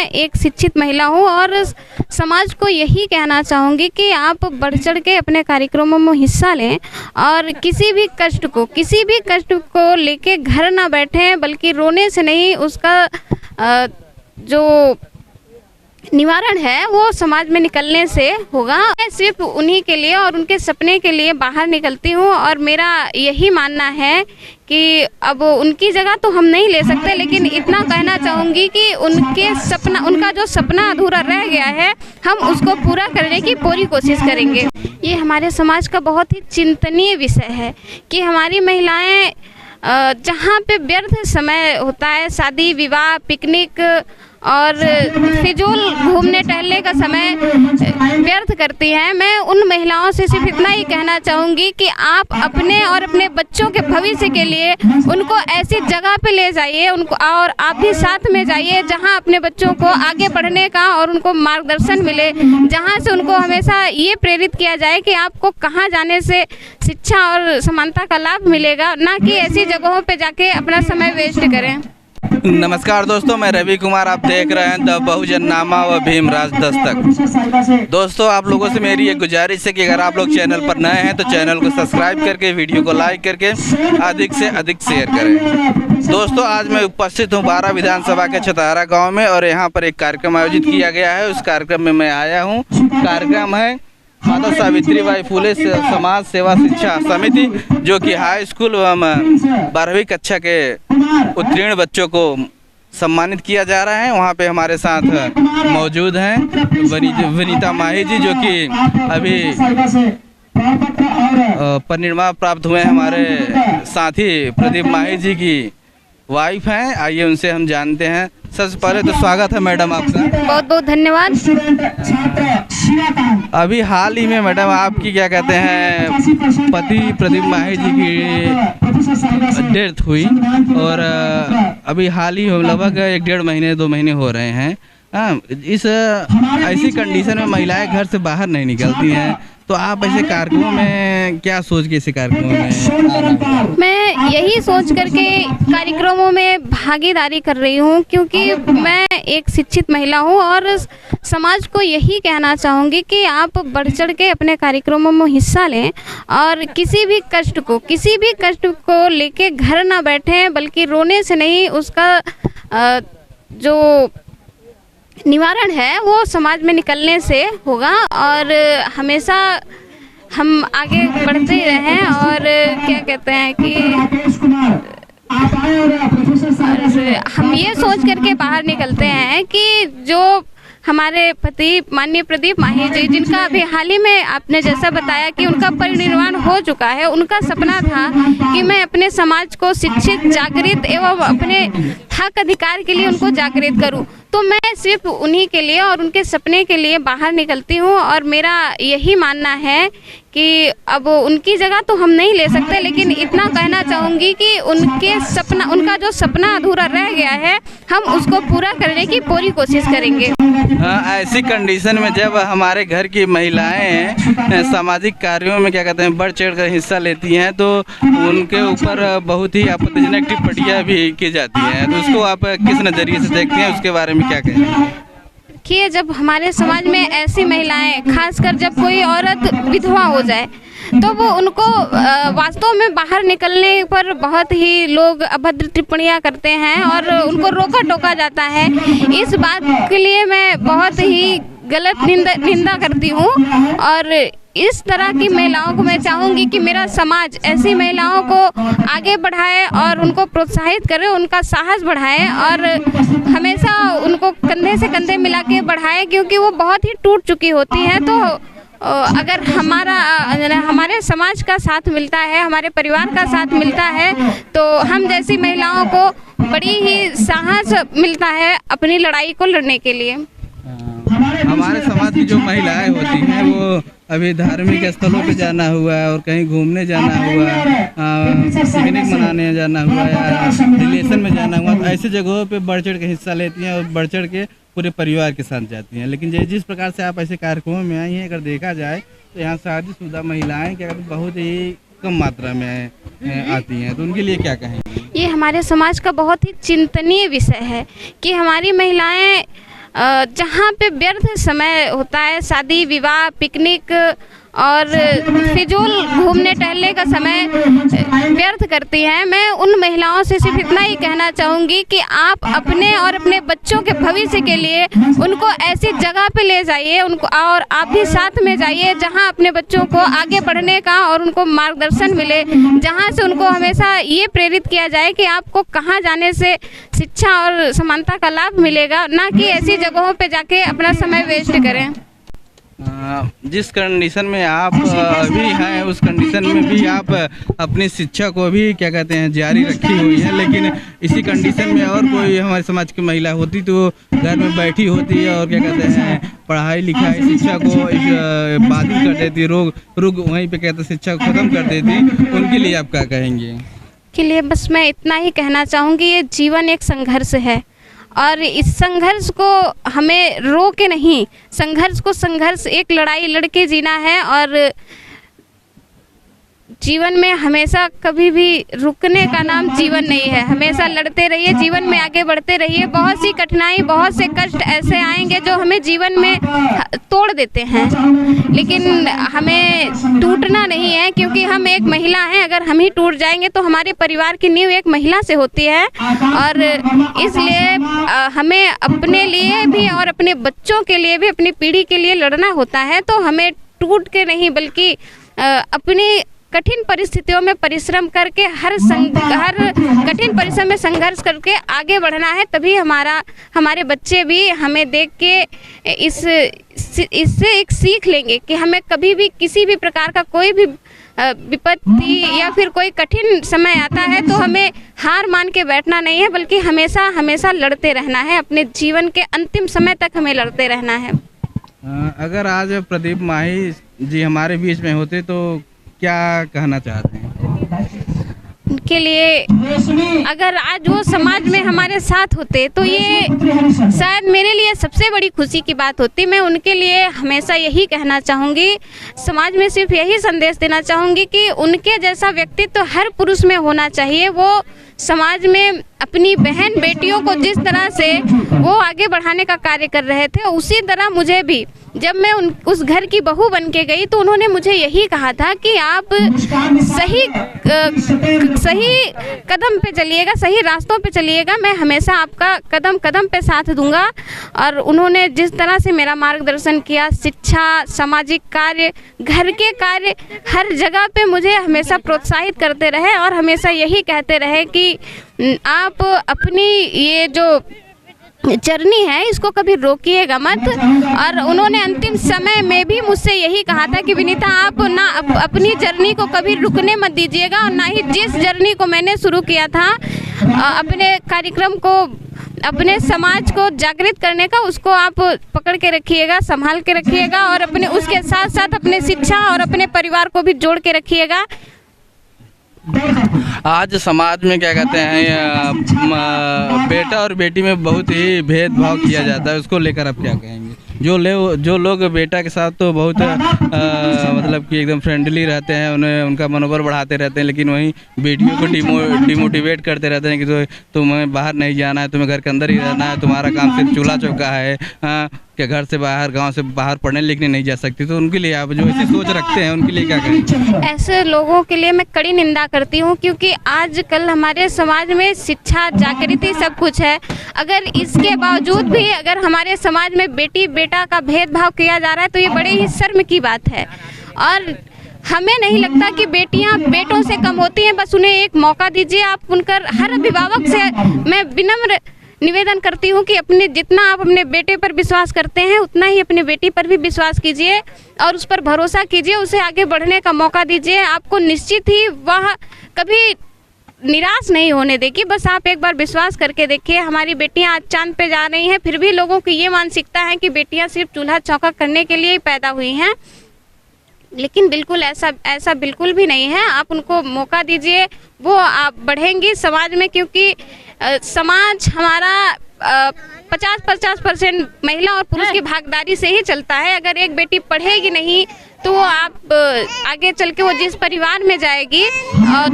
एक शिक्षित महिला हूँ और समाज को यही कहना चाहूँगी कि आप बढ़ चढ़ के अपने कार्यक्रमों में हिस्सा लें और किसी भी कष्ट को लेके घर ना बैठें, बल्कि रोने से नहीं, उसका जो निवारण है वो समाज में निकलने से होगा। मैं सिर्फ उन्हीं के लिए और उनके सपने के लिए बाहर निकलती हूँ और मेरा यही मानना है कि अब उनकी जगह तो हम नहीं ले सकते, लेकिन इतना कहना चाहूँगी कि उनका जो सपना अधूरा रह गया है, हम उसको पूरा करने की पूरी कोशिश करेंगे। ये हमारे समाज का बहुत ही चिंतनीय विषय है कि हमारी महिलाएं जहाँ पे व्यर्थ समय होता है, शादी विवाह, पिकनिक और फिजूल घूमने टहलने का समय व्यर्थ करती हैं। मैं उन महिलाओं से सिर्फ इतना ही कहना चाहूँगी कि आप अपने और अपने बच्चों के भविष्य के लिए उनको ऐसी जगह पे ले जाइए, उनको, और आप भी साथ में जाइए जहां अपने बच्चों को आगे बढ़ने का और उनको मार्गदर्शन मिले, जहां से उनको हमेशा ये प्रेरित किया जाए कि आपको कहां जाने से शिक्षा और समानता का लाभ मिलेगा, ना कि ऐसी जगहों पे जाके अपना समय वेस्ट करें। नमस्कार दोस्तों, मैं रवि कुमार, आप देख रहे हैं द बहुजन नामा व भीमराज दस्तक। दोस्तों, आप लोगों से मेरी एक गुजारिश है कि अगर आप लोग चैनल पर नए हैं तो चैनल को सब्सक्राइब करके वीडियो को लाइक करके अधिक से अधिक शेयर करें। दोस्तों, आज मैं उपस्थित हूं 12 विधानसभा के छतारा गांव में और यहां पर एक कार्यक्रम आयोजित किया गया है। उस कार्यक्रम में मैं आया हूं। कार्यक्रम है माता सावित्रीबाई फुले समाज सेवा शिक्षा समिति, जो कि हाई स्कूल एवं 12वीं कक्षा के उत्तीर्ण बच्चों को सम्मानित किया जा रहा है। वहाँ पे हमारे साथ मौजूद हैं विनीता माही जी, जो कि अभी परिनिर्वाण प्राप्त हुए हैं। हमारे साथी प्रदीप माही जी की वाइफ हैं। आइए उनसे हम जानते हैं। सबसे पहले तो स्वागत है मैडम आपका। बहुत बहुत धन्यवाद। अभी हाल ही में मैडम आपकी क्या कहते हैं पति प्रदीप माही जी की डेथ हुई और अभी हाल ही लगभग 1-1.5 महीने 2 महीने हो रहे हैं। इस ऐसी कंडीशन में महिलाएं घर से बाहर नहीं निकलती हैं, तो आप ऐसे कार्यक्रमों में क्या सोच के ऐसे कार्यक्रमों में? मैं यही सोच करके कार्यक्रमों में भागीदारी कर रही हूँ, क्योंकि मैं एक शिक्षित महिला हूँ और समाज को यही कहना चाहूँगी कि आप बढ़ चढ़ के अपने कार्यक्रमों में हिस्सा लें और किसी भी कष्ट को लेके घर ना बैठें, बल्कि रोने से नहीं, उसका जो निवारण है वो समाज में निकलने से होगा। और हमेशा हम आगे बढ़ते रहें और क्या कहते हैं कि हम ये सोच करके बाहर निकलते हैं कि जो हमारे पति माननीय प्रदीप माही जी, जिनका अभी हाल ही में आपने जैसा बताया कि उनका परिनिर्वाण हो चुका है, उनका सपना था कि मैं अपने समाज को शिक्षित, जागृत एवं अपने हक अधिकार के लिए उनको जागृत करूं। तो मैं सिर्फ उन्हीं के लिए और उनके सपने के लिए बाहर निकलती हूं और मेरा यही मानना है कि अब उनकी जगह तो हम नहीं ले सकते, लेकिन इतना कहना चाहूँगी कि उनका जो सपना अधूरा रह गया है, हम उसको पूरा करने की पूरी कोशिश करेंगे। ऐसी कंडीशन में जब हमारे घर की महिलाएं सामाजिक कार्यों में क्या कहते हैं बढ़ चढ़ कर हिस्सा लेती हैं, तो उनके ऊपर बहुत ही आपत्तिजनक टिप्पणियाँ भी की जाती हैं, तो उसको आप किस नज़रिए से देखते हैं, उसके बारे में क्या कहें? देखिए, जब हमारे समाज में ऐसी महिलाएं, खासकर जब कोई औरत विधवा हो जाए, तो वो उनको वास्तव में बाहर निकलने पर बहुत ही लोग अभद्र टिप्पणियां करते हैं और उनको रोका टोका जाता है। इस बात के लिए मैं बहुत ही गलत निंदा करती हूँ और इस तरह की महिलाओं को मैं चाहूँगी कि मेरा समाज ऐसी महिलाओं को आगे बढ़ाए और उनको प्रोत्साहित करे, उनका साहस बढ़ाए और हमेशा उनको कंधे से कंधे मिला के बढ़ाए, क्योंकि वो बहुत ही टूट चुकी होती हैं। तो अगर हमारे समाज का साथ मिलता है, हमारे परिवार का साथ मिलता है, तो हम जैसी महिलाओं को बड़ी ही साहस मिलता है अपनी लड़ाई को लड़ने के लिए। हमारे समाज की जो महिलाएं होती हैं वो अभी धार्मिक स्थलों पे जाना हुआ और कहीं घूमने जाना हुआ, पिकनिक मनाने जाना हुआ या रिलेशन में जाना हुआ, तो ऐसी जगहों पे बढ़ चढ़ के हिस्सा लेती हैं और बढ़ चढ़ के पूरे परिवार के साथ जाती हैं। लेकिन जिस प्रकार से आप ऐसे कार्यक्रमों में आई हैं, अगर देखा जाए तो यहाँ शादीशुदा महिलाएं क्या कहते हैं बहुत ही कम मात्रा में आती हैं, तो उनके लिए क्या कहेंगे? ये हमारे समाज का बहुत ही चिंतनीय विषय है कि हमारी महिलाएं जहाँ पे व्यर्थ समय होता है, शादी विवाह पिकनिक और फिजूल घूमने टहलने का समय व्यर्थ करती हैं। मैं उन महिलाओं से सिर्फ इतना ही कहना चाहूँगी कि आप अपने और अपने बच्चों के भविष्य के लिए उनको ऐसी जगह पे ले जाइए, उनको, और आप भी साथ में जाइए जहां अपने बच्चों को आगे बढ़ने का और उनको मार्गदर्शन मिले, जहां से उनको हमेशा ये प्रेरित किया जाए कि आपको कहां जाने से शिक्षा और समानता का लाभ मिलेगा, ना कि ऐसी जगहों पे जाके अपना समय वेस्ट करें। जिस कंडीशन में आप अभी हैं उस कंडीशन में भी आप अपनी शिक्षा को भी क्या कहते हैं जारी रखी हुई है, लेकिन इसी कंडीशन में और कोई हमारे समाज की महिला होती तो घर में बैठी होती है और क्या कहते हैं पढ़ाई लिखाई शिक्षा को बाधित कर देती, रुक वहीं पे कहते शिक्षा को ख़त्म कर देती, उनके लिए आप क्या कहेंगे? के लिए बस मैं इतना ही कहना चाहूँगी, ये जीवन एक संघर्ष है और इस संघर्ष को हमें रो के नहीं, संघर्ष एक लड़ाई लड़के जीना है और जीवन में हमेशा कभी भी रुकने का नाम जीवन नहीं है। हमेशा लड़ते रहिए, जीवन में आगे बढ़ते रहिए। बहुत सी कठिनाई, बहुत से कष्ट ऐसे आएंगे जो हमें जीवन में तोड़ देते हैं, लेकिन हमें टूटना नहीं है, क्योंकि हम एक महिला हैं। अगर हम ही टूट जाएंगे तो हमारे परिवार की नींव एक महिला से होती है और इसलिए हमें अपने लिए भी और अपने बच्चों के लिए भी, अपनी पीढ़ी के लिए लड़ना होता है। तो हमें टूट के नहीं बल्कि अपनी कठिन परिस्थितियों में परिश्रम करके हर कठिन परिश्रम में संघर्ष करके आगे बढ़ना है, तभी हमारे बच्चे भी हमें देख के इससे एक सीख लेंगे कि हमें कभी भी किसी भी प्रकार का कोई भी विपत्ति या फिर कोई कठिन समय आता है तो हमें हार मान के बैठना नहीं है, बल्कि हमेशा लड़ते रहना है। अपने जीवन के अंतिम समय तक हमें लड़ते रहना है। अगर आज प्रदीप माही जी हमारे बीच में होते तो क्या कहना चाहते हैं? उनके लिए अगर आज वो समाज में हमारे साथ होते तो ये शायद मेरे लिए सबसे बड़ी खुशी की बात होती। मैं उनके लिए हमेशा यही कहना चाहूँगी, समाज में सिर्फ यही संदेश देना चाहूँगी कि उनके जैसा व्यक्तित्व तो हर पुरुष में होना चाहिए। वो समाज में अपनी बहन बेटियों को जिस तरह से वो आगे बढ़ाने का कार्य कर रहे थे, उसी तरह मुझे भी जब मैं उस घर की बहू बन के गई तो उन्होंने मुझे यही कहा था कि आप सही कदम पे चलिएगा, सही रास्तों पे चलिएगा, मैं हमेशा आपका कदम कदम पे साथ दूंगा। और उन्होंने जिस तरह से मेरा मार्गदर्शन किया, शिक्षा, सामाजिक कार्य, घर के कार्य, हर जगह पे मुझे हमेशा प्रोत्साहित करते रहे और हमेशा यही कहते रहे कि आप अपनी ये जो जर्नी है इसको कभी रोकिएगा मत। और उन्होंने अंतिम समय में भी मुझसे यही कहा था कि विनीता आप ना अपनी जर्नी को कभी रुकने मत दीजिएगा, और ना ही जिस जर्नी को मैंने शुरू किया था अपने कार्यक्रम को, अपने समाज को जागृत करने का, उसको आप पकड़ के रखिएगा, संभाल के रखिएगा और अपने उसके साथ साथ अपने शिक्षा और अपने परिवार को भी जोड़ के रखिएगा। आज समाज में क्या कहते हैं बेटा और बेटी में बहुत ही भेदभाव किया जाता है, उसको लेकर आप क्या कहेंगे? जो लोग बेटा के साथ तो बहुत मतलब कि एकदम फ्रेंडली रहते हैं, उनका मनोबल बढ़ाते रहते हैं, लेकिन वहीं बेटियों को डिमोटिवेट करते रहते हैं कि तुम्हें बाहर नहीं जाना है, तुम्हें घर के अंदर ही रहना है, तुम्हारा काम सिर्फ चूल्हा चौका है, कि घर से बाहर, गांव से बाहर पढ़ने लिखने नहीं जा सकती। तो उनके लिए आप जो ऐसी सोच रखते हैं उनके लिए क्या करें? ऐसे लोगों के लिए मैं कड़ी निंदा करती हूं, क्योंकि आजकल हमारे समाज में शिक्षा, जागृति सब कुछ है, अगर इसके बावजूद भी अगर हमारे समाज में बेटी बेटा का भेदभाव किया जा रहा है तो ये बड़े ही शर्म की बात है। और हमें नहीं लगता कि बेटियां बेटों से कम होती हैं, बस उन्हें एक मौका दीजिए। आप उनकर हर अभिभावक से मैं विनम्र निवेदन करती हूँ कि जितना आप अपने बेटे पर विश्वास करते हैं उतना ही अपनी बेटी पर भी विश्वास कीजिए और उस पर भरोसा कीजिए, उसे आगे बढ़ने का मौका दीजिए। आपको निश्चित ही वह कभी निराश नहीं होने देगी। बस आप एक बार विश्वास करके देखिए। हमारी बेटियां आज चांद पे जा रही हैं, फिर भी लोगों की ये मानसिकता है कि बेटियां सिर्फ चूल्हा चौका करने के लिए ही पैदा हुई हैं, लेकिन बिल्कुल ऐसा बिल्कुल भी नहीं है। आप उनको मौका दीजिए, वो आप बढ़ेंगी समाज में, क्योंकि समाज हमारा 50% महिला और पुरुष की भागीदारी से ही चलता है। अगर एक बेटी पढ़ेगी नहीं तो वो आप आगे चल के वो जिस परिवार में जाएगी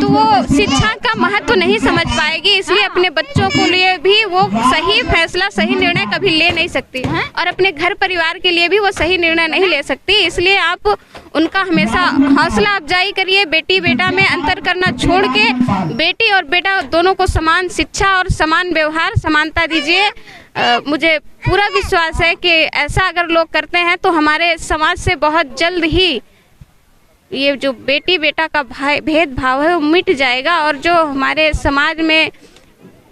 तो वो शिक्षा का महत्व नहीं समझ पाएगी। इसलिए अपने बच्चों को लिए भी वो सही फैसला, सही निर्णय कभी ले नहीं सकती और अपने घर परिवार के लिए भी वो सही निर्णय नहीं ले सकती। इसलिए आप उनका हमेशा हौसला अफजाई करिए। बेटी बेटा में अंतर करना छोड़ के बेटी और बेटा दोनों को समान शिक्षा और समान व्यवहार, समानता दीजिए। मुझे पूरा विश्वास है कि ऐसा अगर लोग करते हैं तो हमारे समाज से बहुत जल्द ही ये जो बेटी बेटा का भेदभाव है वो मिट जाएगा। और जो हमारे समाज में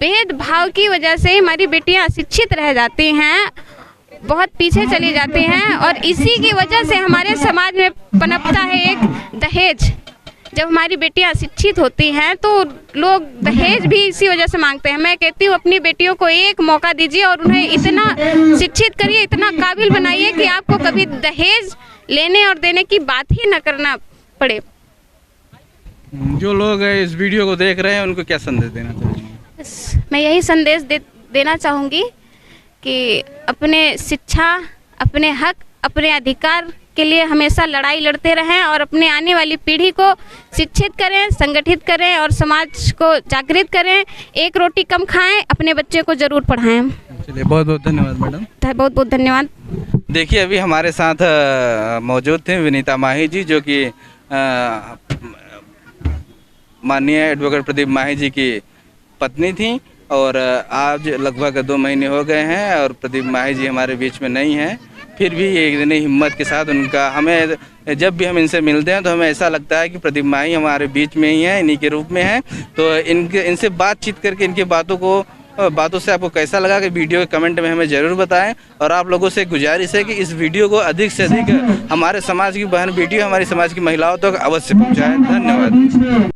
भेदभाव की वजह से हमारी बेटियां अशिक्षित रह जाती हैं, बहुत पीछे चली जाती हैं, और इसी की वजह से हमारे समाज में पनपता है एक दहेज। जब हमारी बेटियां शिक्षित होती हैं तो लोग दहेज भी इसी वजह से मांगते हैं। मैं कहती हूँ अपनी बेटियों को एक मौका दीजिए और उन्हें इतना शिक्षित करिए, इतना काबिल बनाइए कि आपको कभी दहेज लेने और देने की बात ही न करना पड़े। जो लोग इस वीडियो को देख रहे हैं उनको क्या संदेश देना चाहिए? मैं यही संदेश देना चाहूँगी कि अपने शिक्षा, अपने हक, अपने अधिकार के लिए हमेशा लड़ाई लड़ते रहें और अपने आने वाली पीढ़ी को शिक्षित करें, संगठित करें और समाज को जागृत करें। एक रोटी कम खाएं, अपने बच्चे को ज़रूर पढ़ाएं। चलिए, बहुत बहुत धन्यवाद मैडम। बहुत बहुत धन्यवाद। देखिए, अभी हमारे साथ मौजूद थे विनीता माही जी, जो कि माननीय एडवोकेट प्रदीप माही जी की पत्नी थी, और आज लगभग 2 महीने हो गए हैं और प्रदीप माही जी हमारे बीच में नहीं हैं। फिर भी एक दिन हिम्मत के साथ उनका, हमें जब भी हम इनसे मिलते हैं तो हमें ऐसा लगता है कि प्रदीप माही हमारे बीच में ही हैं, इन्हीं के रूप में हैं। तो इनसे बातचीत करके इनकी बातों से आपको कैसा लगा कि वीडियो के कमेंट में हमें ज़रूर बताएं। और आप लोगों से गुजारिश है कि इस वीडियो को अधिक से अधिक हमारे समाज की बहन बेटियों, हमारी समाज की महिलाओं तक अवश्य पहुँचाएँ। धन्यवाद।